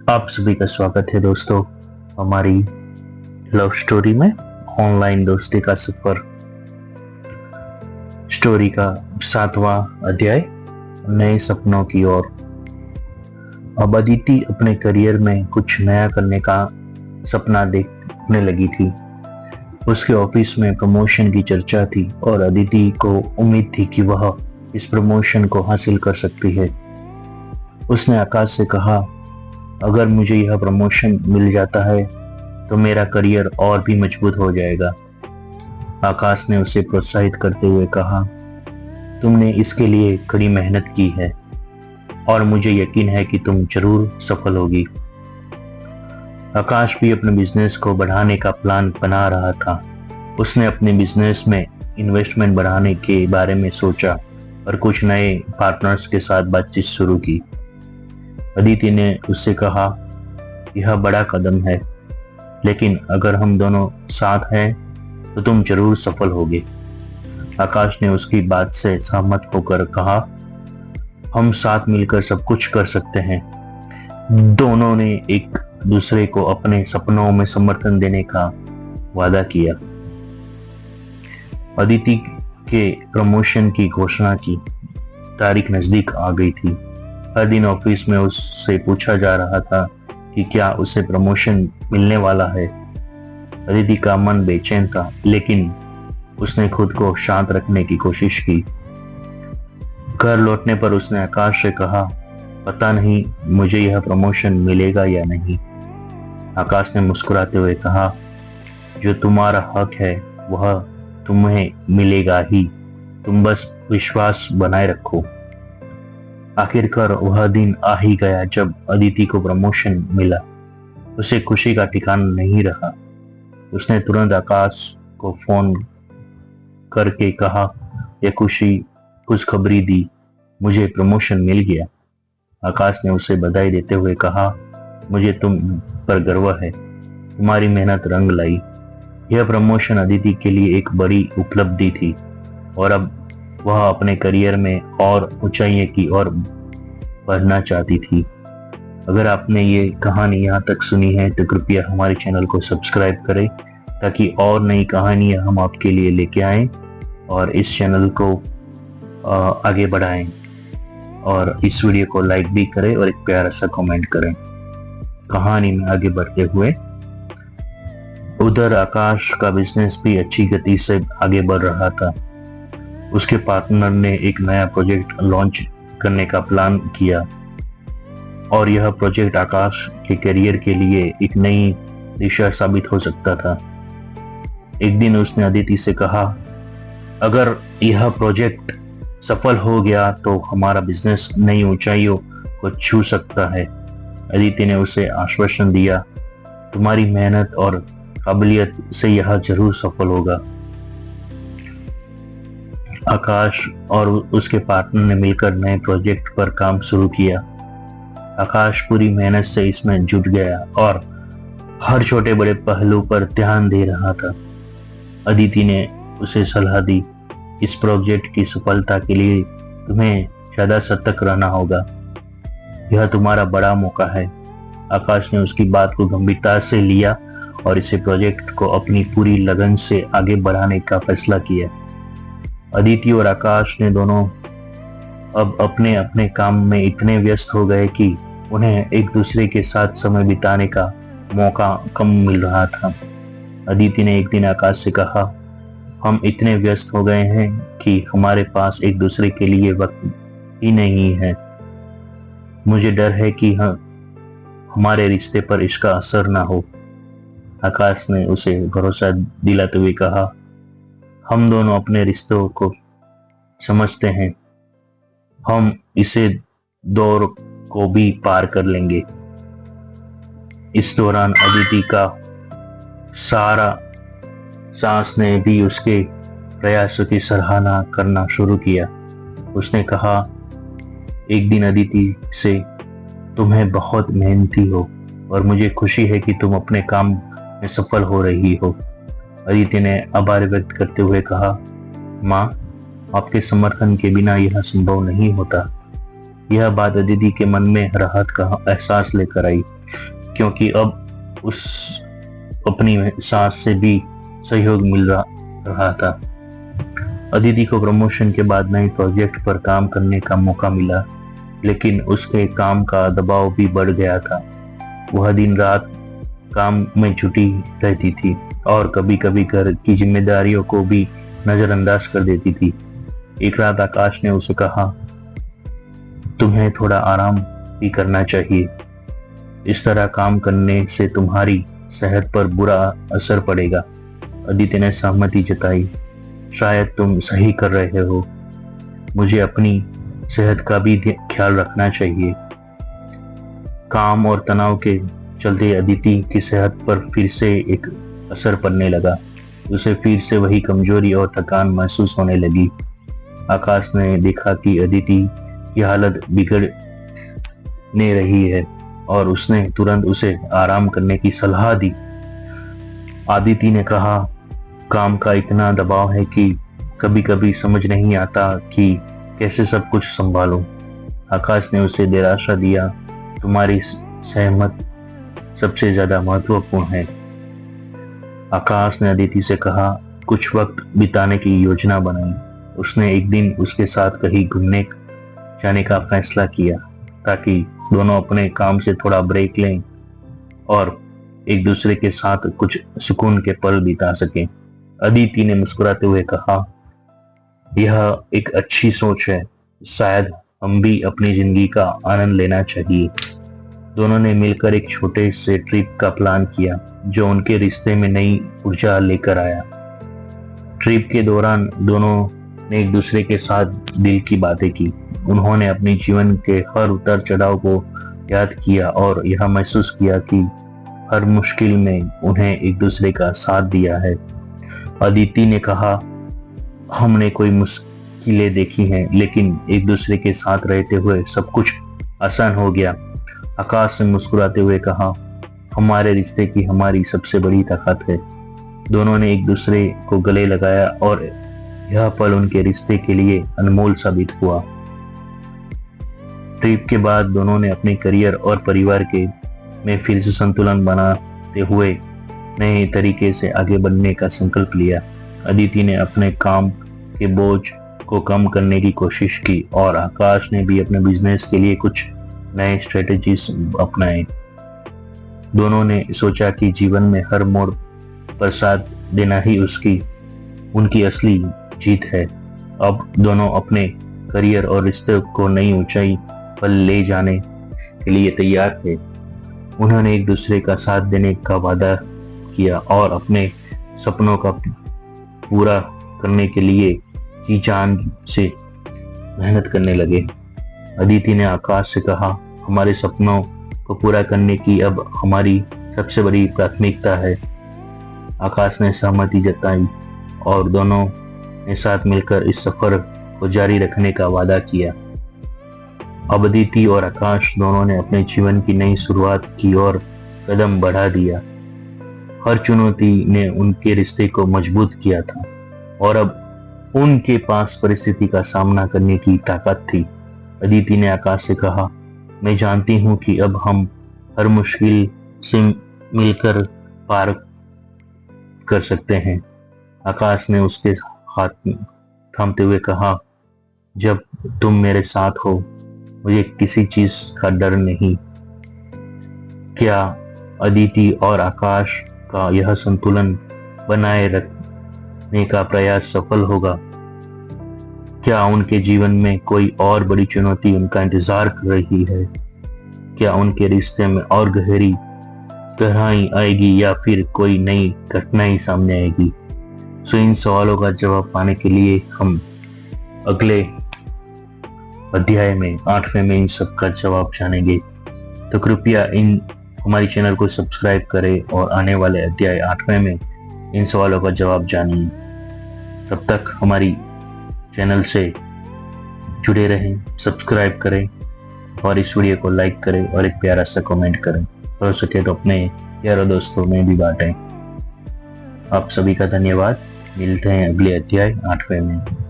आप सभी का स्वागत है दोस्तों हमारी लव स्टोरी में। ऑनलाइन दोस्ती का सफर स्टोरी का 7वां अध्याय, नए सपनों की ओर। अब अदिति अपने करियर में कुछ नया करने का सपना देखने लगी थी। उसके ऑफिस में प्रमोशन की चर्चा थी और अदिति को उम्मीद थी कि वह इस प्रमोशन को हासिल कर सकती है। उसने आकाश से कहा, अगर मुझे यह प्रमोशन मिल जाता है तो मेरा करियर और भी मजबूत हो जाएगा। आकाश ने उसे प्रोत्साहित करते हुए कहा, तुमने इसके लिए कड़ी मेहनत की है और मुझे यकीन है कि तुम जरूर सफल होगी। आकाश भी अपने बिजनेस को बढ़ाने का प्लान बना रहा था। उसने अपने बिजनेस में इन्वेस्टमेंट बढ़ाने के बारे में सोचा और कुछ नए पार्टनर्स के साथ बातचीत शुरू की। अदिति ने उससे कहा, यह बड़ा कदम है, लेकिन अगर हम दोनों साथ हैं तो तुम जरूर सफल होगे। आकाश ने उसकी बात से सहमत होकर कहा, हम साथ मिलकर सब कुछ कर सकते हैं। दोनों ने एक दूसरे को अपने सपनों में समर्थन देने का वादा किया। अदिति के प्रमोशन की घोषणा की तारीख नजदीक आ गई थी। हर दिन ऑफिस में उससे पूछा जा रहा था कि क्या उसे प्रमोशन मिलने वाला है। अदिति का मन बेचैन था, लेकिन उसने खुद को शांत रखने की कोशिश की। घर लौटने पर उसने आकाश से कहा, पता नहीं मुझे यह प्रमोशन मिलेगा या नहीं। आकाश ने मुस्कुराते हुए कहा, जो तुम्हारा हक है वह तुम्हें मिलेगा ही, तुम बस विश्वास बनाए रखो। आखिरकार वह दिन आ ही गया जब अदिति को प्रमोशन मिला। उसे खुशी का ठिकाना नहीं रहा। उसने तुरंत आकाश को फोन करके कहा, यह खुशखबरी दी, मुझे प्रमोशन मिल गया। आकाश ने उसे बधाई देते हुए कहा, मुझे तुम पर गर्व है, तुम्हारी मेहनत रंग लाई। यह प्रमोशन अदिति के लिए एक बड़ी उपलब्धि थी और अब वह अपने करियर में और ऊंचाई की ओर बढ़ना चाहती थी। अगर आपने ये कहानी यहाँ तक सुनी है तो कृपया हमारे चैनल को सब्सक्राइब करें ताकि और नई कहानियां हम आपके लिए लेके आएं और इस चैनल को आगे बढ़ाएं, और इस वीडियो को लाइक भी करें और एक प्यारा सा कमेंट करें। कहानी में आगे बढ़ते हुए, उधर आकाश का बिजनेस भी अच्छी गति से आगे बढ़ रहा था। उसके पार्टनर ने एक नया प्रोजेक्ट लॉन्च करने का प्लान किया और यह प्रोजेक्ट आकाश के करियर के लिए एक नई दिशा साबित हो सकता था। एक दिन उसने अदिति से कहा, अगर यह प्रोजेक्ट सफल हो गया तो हमारा बिजनेस नई ऊंचाइयों को छू सकता है। अदिति ने उसे आश्वासन दिया, तुम्हारी मेहनत और काबिलियत से यह जरूर सफल होगा। आकाश और उसके पार्टनर ने मिलकर नए प्रोजेक्ट पर काम शुरू किया। आकाश पूरी मेहनत से इसमें जुट गया और हर छोटे बड़े पहलू पर ध्यान दे रहा था। अदिति ने उसे सलाह दी, इस प्रोजेक्ट की सफलता के लिए तुम्हें ज्यादा सतर्क रहना होगा, यह तुम्हारा बड़ा मौका है। आकाश ने उसकी बात को गंभीरता से लिया और इसे प्रोजेक्ट को अपनी पूरी लगन से आगे बढ़ाने का फैसला किया। अदिति और आकाश ने दोनों अब अपने अपने काम में इतने व्यस्त हो गए कि उन्हें एक दूसरे के साथ समय बिताने का मौका कम मिल रहा था। अदिति ने एक दिन आकाश से कहा, हम इतने व्यस्त हो गए हैं कि हमारे पास एक दूसरे के लिए वक्त ही नहीं है। मुझे डर है कि हमारे रिश्ते पर इसका असर ना हो। आकाश ने उसे भरोसा दिलाते हुए कहा, हम दोनों अपने रिश्तों को समझते हैं, हम इसे दौर को भी पार कर लेंगे। इस दौरान अदिति का सारा सांस ने भी उसके प्रयासों की सराहना करना शुरू किया। उसने कहा एक दिन अदिति से, तुम्हें बहुत मेहनती हो और मुझे खुशी है कि तुम अपने काम में सफल हो रही हो। अदिति ने आभार व्यक्त करते हुए कहा, माँ, आपके समर्थन के बिना यह संभव नहीं होता। यह बात अदिति के मन में राहत का एहसास लेकर आई, क्योंकि अब उस अपनी सास से भी सहयोग मिल रहा था। अदिति को प्रमोशन के बाद नए प्रोजेक्ट पर काम करने का मौका मिला, लेकिन उसके काम का दबाव भी बढ़ गया था। वह दिन रात काम में जुटी रहती थी और कभी कभी घर की जिम्मेदारियों को भी नजरअंदाज कर देती थी। एक रात आकाश ने उसे कहा, तुम्हें थोड़ा आराम भी करना चाहिए। इस तरह काम करने से तुम्हारी सेहत पर बुरा असर पड़ेगा। अदिति ने सहमति जताई, शायद तुम सही कर रहे हो, मुझे अपनी सेहत का भी ख्याल रखना चाहिए। काम और तनाव के चलते अदिति की सेहत पर फिर से एक असर पड़ने लगा। उसे फिर से वही कमजोरी और थकान महसूस होने लगी। आकाश ने देखा कि अदिति की हालत बिगड़ने रही है और उसने तुरंत उसे आराम करने की सलाह दी। अदिति ने कहा, काम का इतना दबाव है कि कभी कभी समझ नहीं आता कि कैसे सब कुछ संभालूं। आकाश ने उसे दिलासा दिया, तुम्हारी सहमत सबसे ज्यादा महत्वपूर्ण है। आकाश ने अदिति से कहा, कुछ वक्त बिताने की योजना बनाई। उसने एक दिन उसके साथ कहीं घूमने जाने का फैसला किया, ताकि दोनों अपने काम से थोड़ा ब्रेक लें और एक दूसरे के साथ कुछ सुकून के पल बिता सकें। अदिति ने मुस्कुराते हुए कहा, यह एक अच्छी सोच है, शायद हम भी अपनी जिंदगी का आनंद लेना चाहिए। दोनों ने मिलकर एक छोटे से ट्रिप का प्लान किया, जो उनके रिश्ते में नई ऊर्जा लेकर आया। ट्रिप के दौरान दोनों ने एक दूसरे के साथ दिल की बातें की। उन्होंने अपने जीवन के हर उतार चढ़ाव को याद किया और यह महसूस किया कि हर मुश्किल में उन्हें एक दूसरे का साथ दिया है। अदिति ने कहा, हमने कोई मुश्किलें देखी हैं, लेकिन एक दूसरे के साथ रहते हुए सब कुछ आसान हो गया। आकाश ने मुस्कुराते हुए कहा, हमारे रिश्ते की हमारी सबसे बड़ी ताकत है। दोनों ने एक दूसरे को गले लगाया और यह पल उनके रिश्ते के लिए अनमोल साबित हुआ। ट्रिप के बाद दोनों ने अपने करियर और परिवार के में फिर से संतुलन बनाते हुए नए तरीके से आगे बढ़ने का संकल्प लिया। अदिति ने अपने काम के बोझ को कम करने की कोशिश की और आकाश ने भी अपने बिजनेस के लिए कुछ नए स्ट्रेटेजीज अपनाए। दोनों ने सोचा कि जीवन में हर मोड़ पर साथ देना ही उनकी असली जीत है। अब दोनों अपने करियर और रिश्ते को नई ऊंचाई पर ले जाने के लिए तैयार थे। उन्होंने एक दूसरे का साथ देने का वादा किया और अपने सपनों का पूरा करने के लिए जी जान से मेहनत करने लगे। अदिति ने आकाश से कहा, हमारे सपनों को पूरा करने की अब हमारी सबसे बड़ी प्राथमिकता है। आकाश ने सहमति जताई और दोनों ने साथ मिलकर इस सफर को जारी रखने का वादा किया। अब अदिति और आकाश दोनों ने अपने जीवन की नई शुरुआत की और कदम बढ़ा दिया। हर चुनौती ने उनके रिश्ते को मजबूत किया था और अब उनके पास परिस्थिति का सामना करने की ताकत थी। अदिति ने आकाश से कहा, मैं जानती हूँ कि अब हम हर मुश्किल से मिलकर पार कर सकते हैं। आकाश ने उसके हाथ थामते हुए कहा, जब तुम मेरे साथ हो मुझे किसी चीज का डर नहीं। क्या अदिति और आकाश का यह संतुलन बनाए रखने का प्रयास सफल होगा? क्या उनके जीवन में कोई और बड़ी चुनौती उनका इंतजार कर रही है? क्या उनके रिश्ते में और गहराई आएगी या फिर कोई नई घटना ही सामने आएगी? सो इन सवालों का जवाब पाने के लिए हम अगले अध्याय में 8वें में इन सब का जवाब जानेंगे। तो कृपया हमारी चैनल को सब्सक्राइब करें और आने वाले अध्याय 8वें में इन सवालों का जवाब जानिए। तब तक हमारी चैनल से जुड़े रहें, सब्सक्राइब करें और इस वीडियो को लाइक करें और एक प्यारा सा कमेंट करें। हो सके तो अपने यारों दोस्तों में भी बांटें। आप सभी का धन्यवाद। मिलते हैं अगले अध्याय 8वें में।